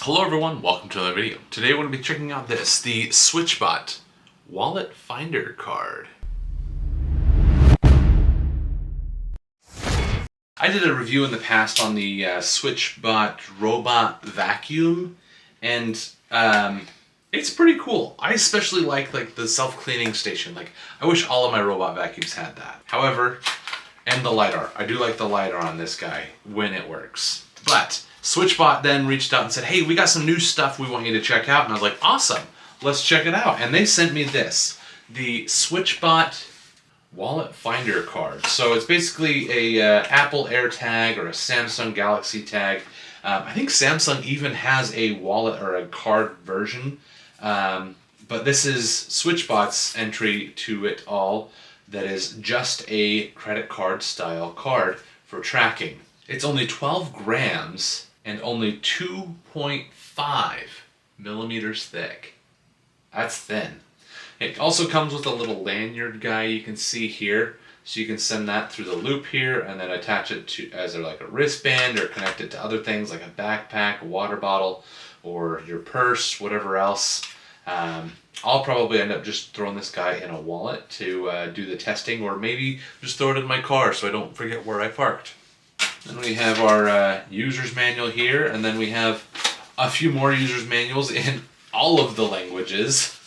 Hello everyone, welcome to another video. Today we're going to be checking out the SwitchBot Wallet Finder Card. I did a review in the past on the SwitchBot Robot Vacuum, and it's pretty cool. I especially like the self-cleaning station. I wish all of my robot vacuums had that. However, and the LiDAR. I do like the LiDAR on this guy when it works. But SwitchBot then reached out and said, hey, we got some new stuff we want you to check out. And I was like, awesome, let's check it out. And they sent me this, the SwitchBot Wallet Finder Card. So it's basically a Apple AirTag or a Samsung Galaxy Tag. I think Samsung even has a wallet or a card version. But this is SwitchBot's entry to it all that is just a credit card style card for tracking. It's only 12 grams and only 2.5 millimeters thick. That's thin. It also comes with a little lanyard guy you can see here. So you can send that through the loop here and then attach it to as like a wristband or connect it to other things like a backpack, a water bottle, or your purse, whatever else. I'll probably end up just throwing this guy in a wallet to do the testing, or maybe just throw it in my car so I don't forget where I parked. Then we have our user's manual here, and then we have a few more user's manuals in all of the languages.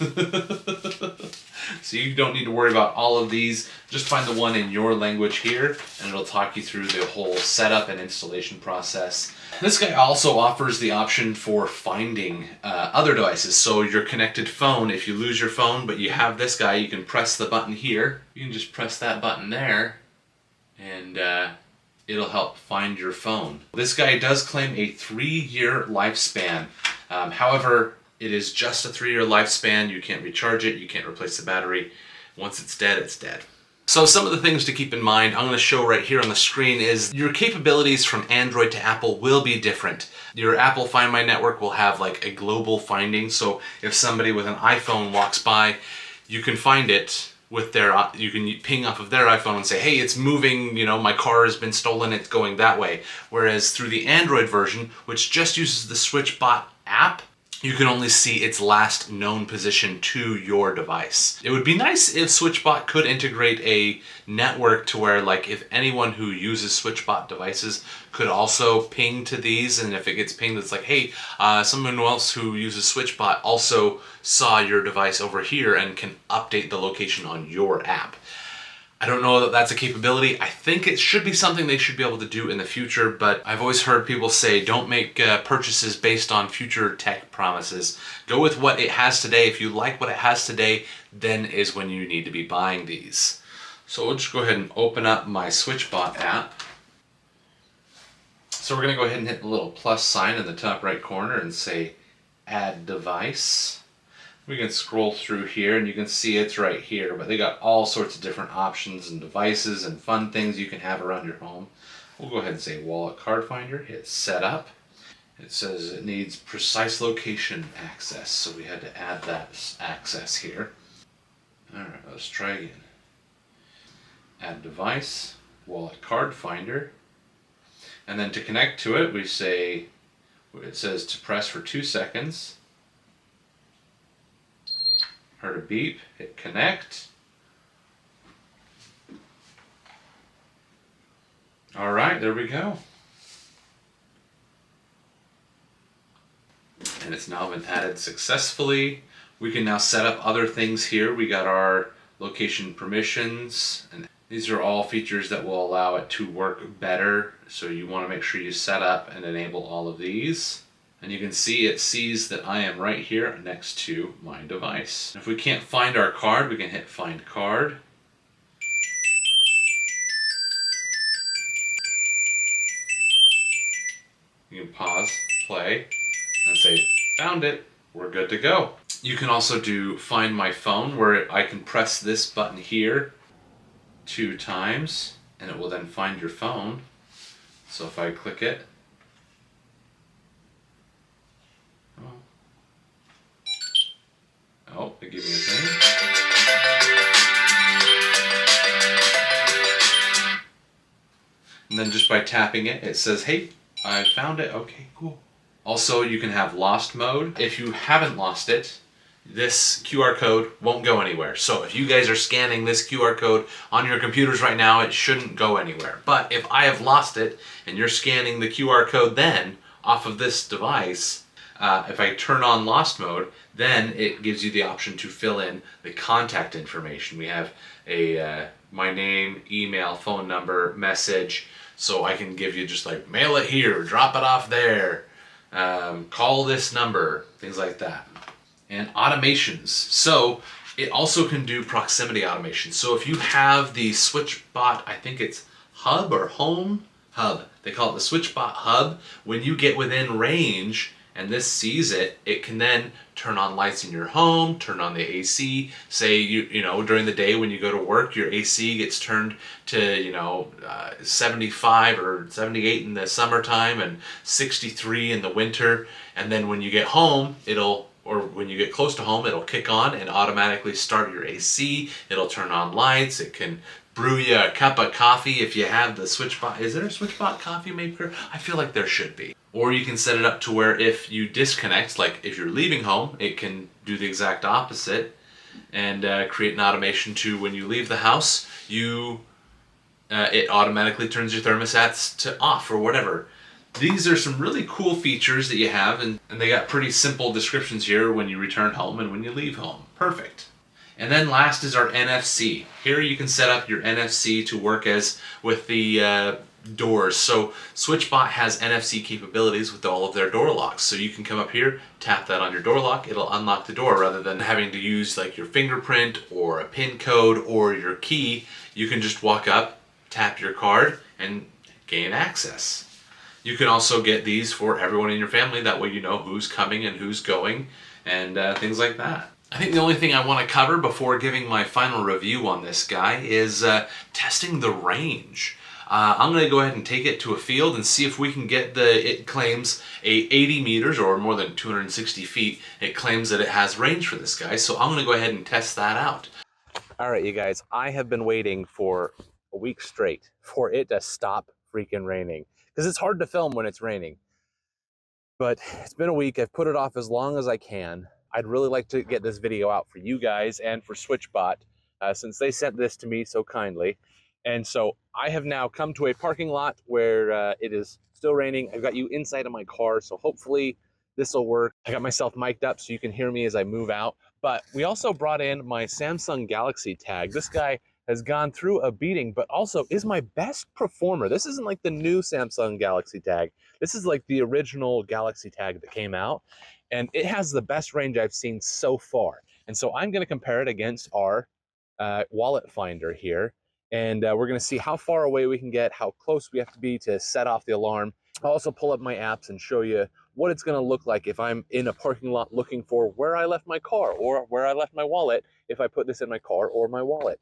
So you don't need to worry about all of these. Just find the one in your language here, and it'll talk you through the whole setup and installation process. This guy also offers the option for finding other devices. So your connected phone, if you lose your phone, but you have this guy, you can press the button here. You can just press that button there, and it'll help find your phone. This guy does claim a 3-year lifespan. However, it is just a 3-year lifespan. You can't recharge it. You can't replace the battery. Once it's dead, it's dead. So some of the things to keep in mind, I'm going to show right here on the screen, is your capabilities from Android to Apple will be different. Your Apple Find My Network will have like a global finding. So if somebody with an iPhone walks by, you can find it with their, you can ping off of their iPhone and say, hey, it's moving, you know, my car has been stolen, it's going that way. Whereas through the Android version, which just uses the SwitchBot app, you can only see its last known position to your device. It would be nice if SwitchBot could integrate a network to where, like, if anyone who uses SwitchBot devices could also ping to these, and if it gets pinged, it's like, hey, someone else who uses SwitchBot also saw your device over here and can update the location on your app. I don't know that that's a capability. I think it should be something they should be able to do in the future, but I've always heard people say don't make purchases based on future tech promises. Go with what it has today. If you like what it has today, then is when you need to be buying these. So we'll just go ahead and open up my SwitchBot app. So we're going to go ahead and hit the little plus sign in the top right corner and say add device. We can scroll through here and you can see it's right here, but they got all sorts of different options and devices and fun things you can have around your home. We'll go ahead and say wallet card finder, hit setup. It says it needs precise location access, so we had to add that access here. Alright, let's try again. Add device, wallet card finder, and then to connect to it we say, it says to press for 2 seconds. Heard a beep, hit connect. All right, there we go. And it's now been added successfully. We can now set up other things here. We got our location permissions, and these are all features that will allow it to work better. So you want to make sure you set up and enable all of these. And you can see it sees that I am right here next to my device. If we can't find our card, we can hit find card. You can pause, play, and say, found it, we're good to go. You can also do find my phone, where I can press this button here 2 times, and it will then find your phone. So if I click it, oh, they give me a thing. And then just by tapping it, it says, hey, I found it. Okay, cool. Also, you can have lost mode. If you haven't lost it, this QR code won't go anywhere. So if you guys are scanning this QR code on your computers right now, it shouldn't go anywhere. But if I have lost it and you're scanning the QR code then off of this device, if I turn on lost mode, then it gives you the option to fill in the contact information. We have a my name, email, phone number, message, so I can give you just like mail it here, drop it off there, call this number, things like that. And automations. So it also can do proximity automation. So if you have the SwitchBot, I think it's Hub or Home Hub. They call it the SwitchBot Hub. When you get within range and this sees it, it can then turn on lights in your home, turn on the AC. Say you know during the day when you go to work, your AC gets turned to 75 or 78 in the summertime and 63 in the winter. And then when you get home, or when you get close to home, it'll kick on and automatically start your AC. It'll turn on lights. It can brew you a cup of coffee if you have the SwitchBot. Is there a SwitchBot coffee maker? I feel like there should be. Or you can set it up to where if you disconnect, like if you're leaving home, it can do the exact opposite and create an automation to when you leave the house, it automatically turns your thermostats to off or whatever. These are some really cool features that you have, and they got pretty simple descriptions here when you return home and when you leave home. Perfect. And then last is our NFC. Here you can set up your NFC to work as with the doors. So SwitchBot has NFC capabilities with all of their door locks. So you can come up here, tap that on your door lock, it'll unlock the door rather than having to use like your fingerprint or a PIN code or your key. You can just walk up, tap your card, and gain access. You can also get these for everyone in your family. That way you know who's coming and who's going and things like that. I think the only thing I want to cover before giving my final review on this guy is testing the range. I'm going to go ahead and take it to a field and see if we can get it claims 80 meters or more than 260 feet. It claims that it has range for this guy. So I'm going to go ahead and test that out. All right, you guys, I have been waiting for a week straight for it to stop freaking raining. Because it's hard to film when it's raining. But it's been a week. I've put it off as long as I can. I'd really like to get this video out for you guys and for SwitchBot since they sent this to me so kindly. And so I have now come to a parking lot where it is still raining. I've got you inside of my car, so hopefully this will work. I got myself mic'd up so you can hear me as I move out. But we also brought in my Samsung Galaxy tag. This guy has gone through a beating, but also is my best performer. This isn't like the new Samsung Galaxy tag. This is like the original Galaxy tag that came out, and it has the best range I've seen so far. And so I'm going to compare it against our wallet finder here, and we're going to see how far away we can get, how close we have to be to set off the alarm. I'll also pull up my apps and show you what it's going to look like if I'm in a parking lot looking for where I left my car or where I left my wallet if I put this in my car or my wallet.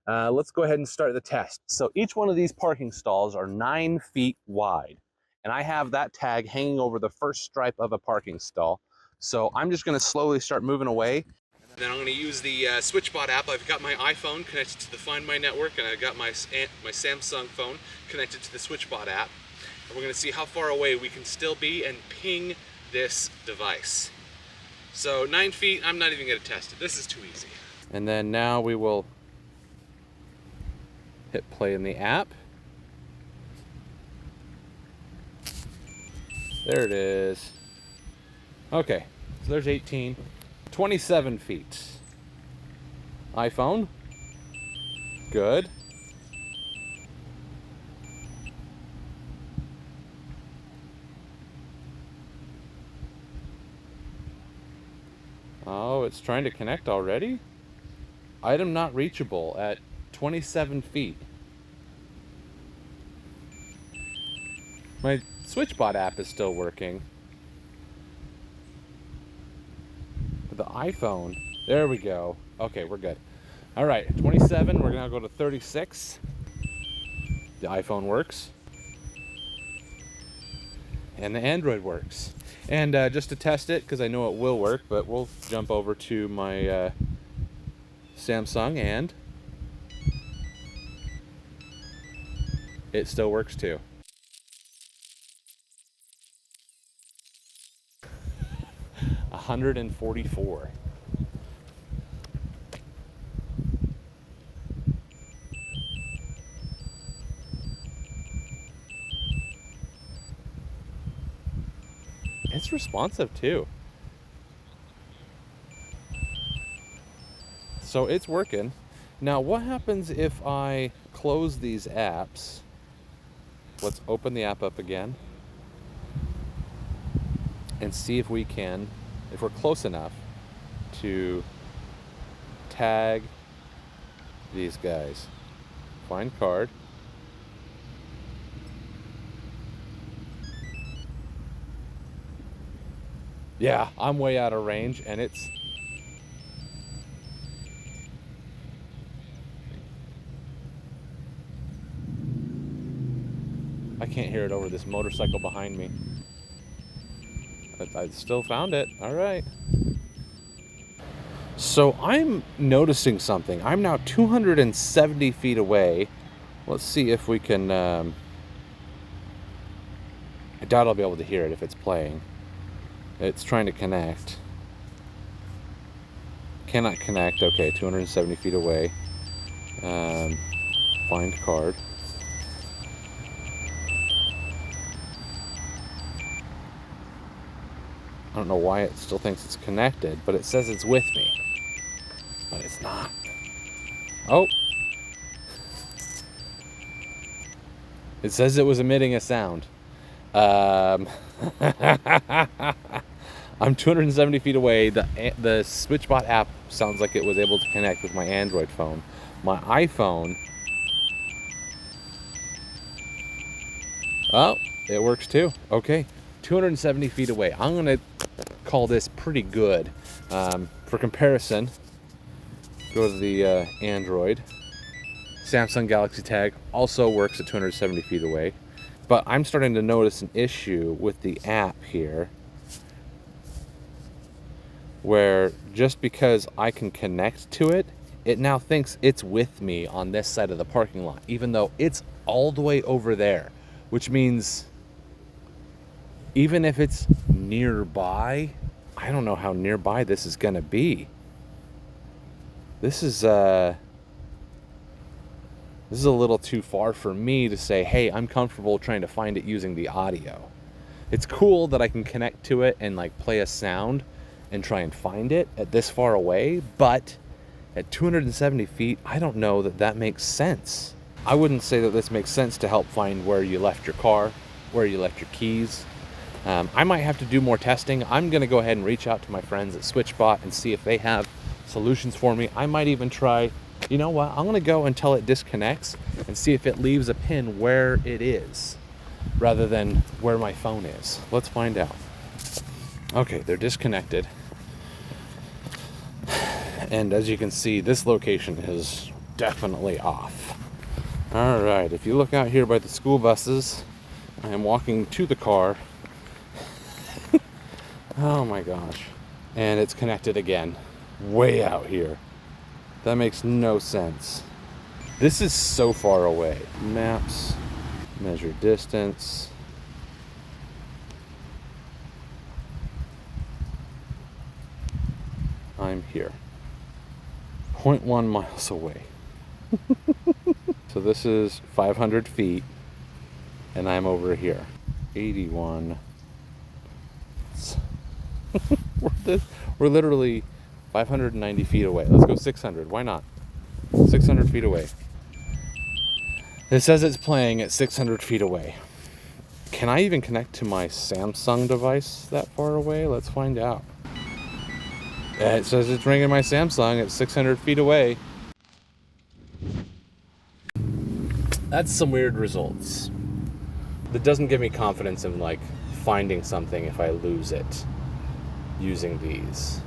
Let's go ahead and start the test. So each one of these parking stalls are 9 feet wide, and I have that tag hanging over the first stripe of a parking stall. So I'm just going to slowly start moving away. And then I'm going to use the SwitchBot app. I've got my iPhone connected to the Find My network, and I've got my Samsung phone connected to the SwitchBot app. And we're going to see how far away we can still be and ping this device. So 9 feet, I'm not even going to test it. This is too easy. And then now we will hit play in the app. There it is. Okay, so there's 18. 27 feet. iPhone. Good. Oh, it's trying to connect already? Item not reachable at 27 feet. My SwitchBot app is still working. But the iPhone, there we go. Okay, we're good. All right, 27, we're gonna go to 36. The iPhone works. And the Android works. And just to test it, because I know it will work, but we'll jump over to my Samsung, and it still works too. 144. It's responsive too. So it's working. Now what happens if I close these apps? Let's open the app up again and see if we can, if we're close enough to tag these guys. Find card. Yeah, I'm way out of range and it's I can't hear it over this motorcycle behind me. I still found it. All right. So I'm noticing something. I'm now 270 feet away. Let's see if we can... I doubt I'll be able to hear it if it's playing. It's trying to connect. Cannot connect. Okay, 270 feet away. Find card. I don't know why it still thinks it's connected, but it says it's with me. But it's not. Oh! It says it was emitting a sound. I'm 270 feet away. The SwitchBot app sounds like it was able to connect with my Android phone. My iPhone... Oh, it works too. Okay, 270 feet away. I'm going to call this pretty good. For comparison, go to the Android. Samsung Galaxy Tag also works at 270 feet away. But I'm starting to notice an issue with the app here, where just because I can connect to it, it now thinks it's with me on this side of the parking lot, even though it's all the way over there, which means even if it's nearby, I don't know how nearby this is gonna be. This is a little too far for me to say, hey, I'm comfortable trying to find it using the audio. It's cool that I can connect to it and like play a sound and try and find it at this far away, but at 270 feet, I don't know that that makes sense. I wouldn't say that this makes sense to help find where you left your car, where you left your keys. I might have to do more testing. I'm gonna go ahead and reach out to my friends at SwitchBot and see if they have solutions for me. I might even try, you know what, I'm gonna go until it disconnects and see if it leaves a pin where it is, rather than where my phone is. Let's find out. Okay, they're disconnected. And as you can see, this location is definitely off. All right, if you look out here by the school buses, I am walking to the car. Oh my gosh. And it's connected again, way out here. That makes no sense. This is so far away. Maps, measure distance. I'm here. 0.1 miles away. So this is 500 feet, and I'm over here. 81. We're literally 590 feet away. Let's go 600. Why not? 600 feet away. It says it's playing at 600 feet away. Can I even connect to my Samsung device that far away? Let's find out. It says it's ringing my Samsung at 600 feet away. That's some weird results. That doesn't give me confidence in like finding something if I lose it using these.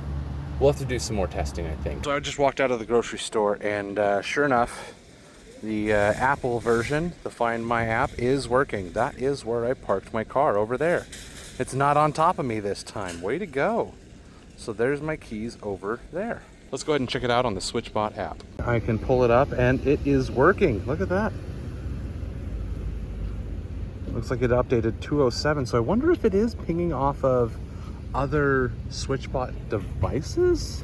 We'll have to do some more testing, I think. So I just walked out of the grocery store, and sure enough, the Apple version, the Find My app, is working. That is where I parked my car, over there. It's not on top of me this time. Way to go. So there's my keys over there. Let's go ahead and check it out on the SwitchBot app. I can pull it up, and it is working. Look at that. Looks like it updated 207, so I wonder if it is pinging off of other SwitchBot devices,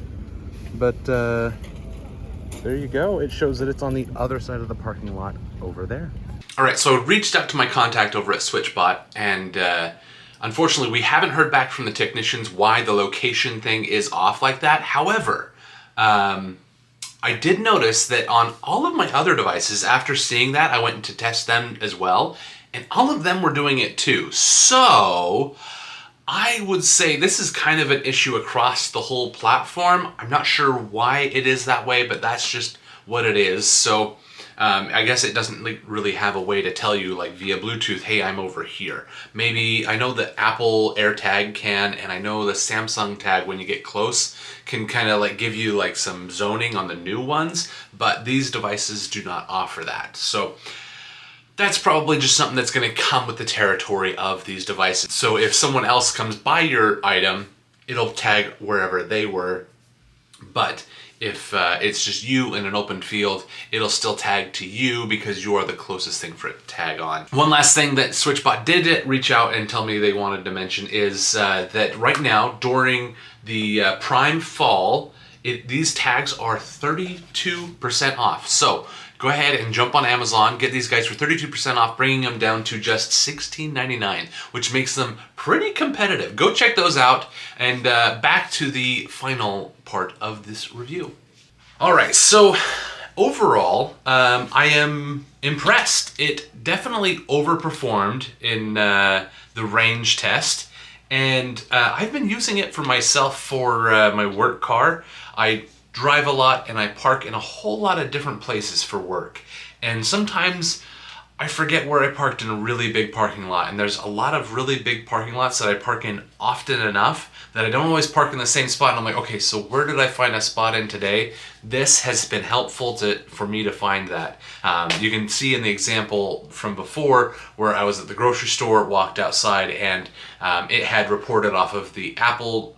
but there you go. It shows that it's on the other side of the parking lot over there. All right, so I reached out to my contact over at SwitchBot, and unfortunately we haven't heard back from the technicians why the location thing is off like that. However, I did notice that on all of my other devices, after seeing that, I went to test them as well, and all of them were doing it too. So I would say this is kind of an issue across the whole platform. I'm not sure why it is that way, but that's just what it is. So I guess it doesn't really have a way to tell you, like via Bluetooth, hey, I'm over here. Maybe, I know that Apple AirTag can, and I know the Samsung tag, when you get close, can kind of like give you like some zoning on the new ones, but these devices do not offer that. So that's probably just something that's going to come with the territory of these devices. So if someone else comes by your item, it'll tag wherever they were, but if it's just you in an open field, it'll still tag to you because you are the closest thing for it to tag on. One last thing that SwitchBot did reach out and tell me they wanted to mention is that right now, during the Prime Fall, these tags are 32% off. So go ahead and jump on Amazon, get these guys for 32% off, bringing them down to just $16.99, which makes them pretty competitive. Go check those out, and back to the final part of this review. All right, so overall, I am impressed. It definitely overperformed in the range test, and I've been using it for myself for my work car. I drive a lot and I park in a whole lot of different places for work. And sometimes I forget where I parked in a really big parking lot, and there's a lot of really big parking lots that I park in often enough that I don't always park in the same spot. And I'm like, okay, so where did I find a spot in today? This has been helpful for me to find that. You can see in the example from before where I was at the grocery store, walked outside, and it had reported off of the Apple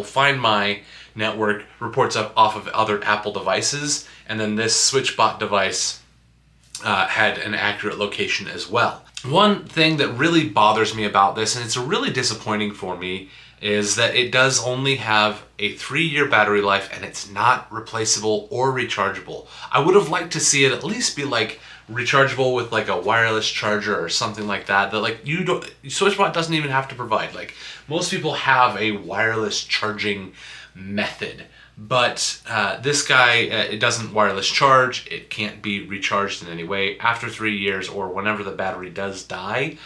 Find My network reports up off of other Apple devices, and then this SwitchBot device had an accurate location as well. One thing that really bothers me about this, and it's really disappointing for me, is that it does only have a 3-year battery life, and it's not replaceable or rechargeable. I would have liked to see it at least be like rechargeable with like a wireless charger or something like that, that like SwitchBot doesn't even have to provide. Like most people have a wireless charging method, but this guy, it doesn't wireless charge, it can't be recharged in any way. After 3 years or whenever the battery does die,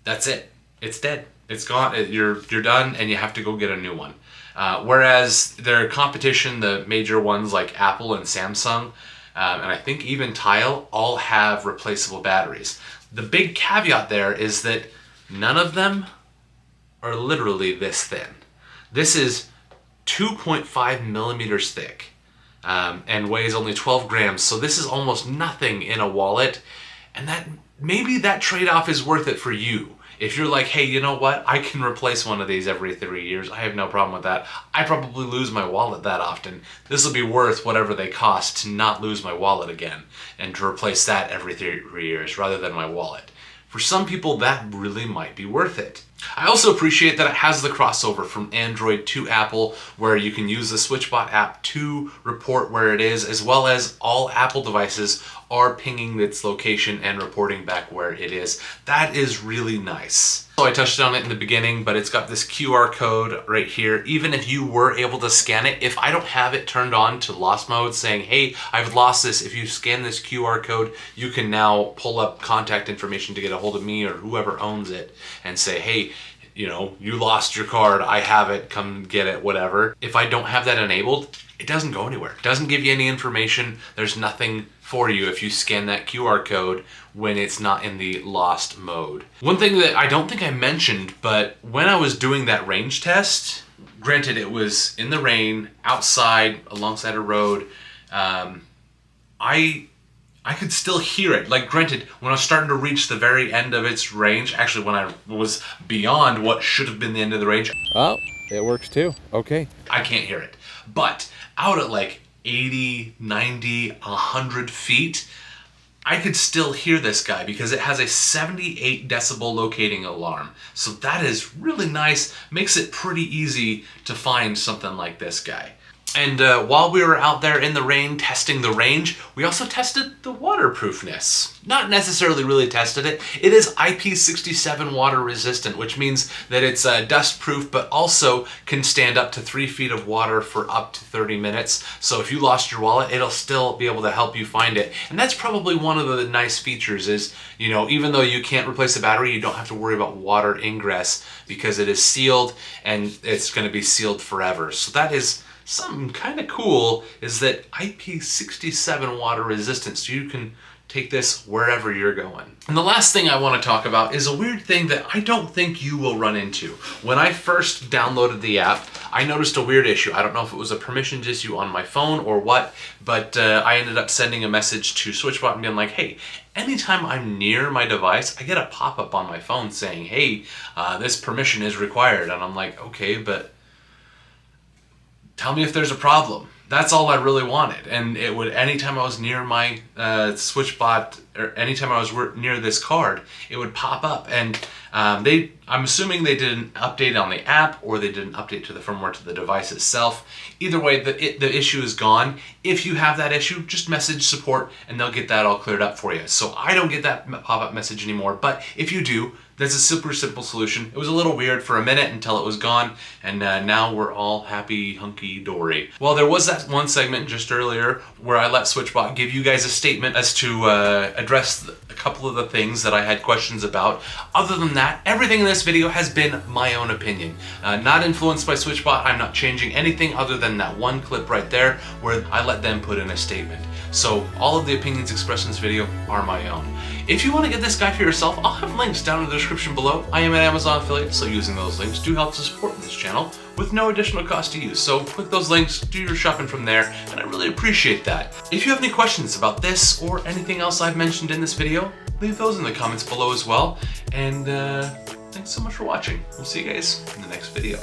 that's it. It's dead. It's gone. You're done, and you have to go get a new one. Whereas their competition, the major ones like Apple and Samsung, and I think even Tile, all have replaceable batteries. The big caveat there is that none of them are literally this thin. This is 2.5 millimeters thick and weighs only 12 grams. So this is almost nothing in a wallet, and that maybe that trade-off is worth it for you. If you're like, hey, you know what? I can replace one of these every 3 years. I have no problem with that. I probably lose my wallet that often. This will be worth whatever they cost to not lose my wallet again and to replace that every 3 years rather than my wallet. For some people, that really might be worth it. I also appreciate that it has the crossover from Android to Apple, where you can use the SwitchBot app to report where it is, as well as all Apple devices are pinging its location and reporting back where it is. That is really nice. So I touched on it in the beginning, but it's got this QR code right here. Even if you were able to scan it, if I don't have it turned on to lost mode saying, hey, I've lost this, if you scan this QR code, you can now pull up contact information to get a hold of me or whoever owns it and say, hey, you know, you lost your card, I have it, come get it, whatever. If I don't have that enabled, it doesn't go anywhere. It doesn't give you any information. There's nothing for you if you scan that QR code when it's not in the lost mode. One thing that I don't think I mentioned, but when I was doing that range test, granted it was in the rain, outside, alongside a road, I could still hear it. Like, granted, when I was starting to reach the very end of its range, actually when I was beyond what should have been the end of the range. Oh, it works too. Okay. I can't hear it. But out at like 80, 90, 100 feet, I could still hear this guy because it has a 78 decibel locating alarm. So that is really nice, makes it pretty easy to find something like this guy. And while we were out there in the rain testing the range, we also tested the waterproofness. Not necessarily really tested it. It is IP67 water resistant, which means that it's dust proof, but also can stand up to 3 feet of water for up to 30 minutes. So if you lost your wallet, it'll still be able to help you find it. And that's probably one of the nice features is, you know, even though you can't replace the battery, you don't have to worry about water ingress because it is sealed and it's going to be sealed forever. So that is something kind of cool, is that IP67 water resistant, so you can take this wherever you're going. And the last thing I want to talk about is a weird thing that I don't think you will run into. When I first downloaded the app, I noticed a weird issue. I don't know if it was a permissions issue on my phone or what, but I ended up sending a message to SwitchBot and being like, hey, anytime I'm near my device, I get a pop-up on my phone saying, hey, this permission is required. And I'm like, okay, but tell me if there's a problem. That's all I really wanted. And it would, anytime I was near my SwitchBot, or anytime I was near this card, it would pop up. And I'm assuming they did an update on the app, or they did an update to the firmware to the device itself. Either way, the issue is gone. If you have that issue, just message support and they'll get that all cleared up for you. So I don't get that pop-up message anymore, but if you do, that's a super simple solution. It was a little weird for a minute until it was gone, and now we're all happy, hunky-dory. Well, there was that one segment just earlier where I let SwitchBot give you guys a statement as to address a couple of the things that I had questions about. Other than that, everything in this video has been my own opinion. Not influenced by SwitchBot. I'm not changing anything other than that one clip right there where I let them put in a statement. So all of the opinions expressed in this video are my own. If you want to get this guy for yourself, I'll have links down in the description below. I am an Amazon affiliate, so using those links do help to support this channel with no additional cost to you. So click those links, do your shopping from there, and I really appreciate that. If you have any questions about this or anything else I've mentioned in this video, leave those in the comments below as well. And thanks so much for watching. We'll see you guys in the next video.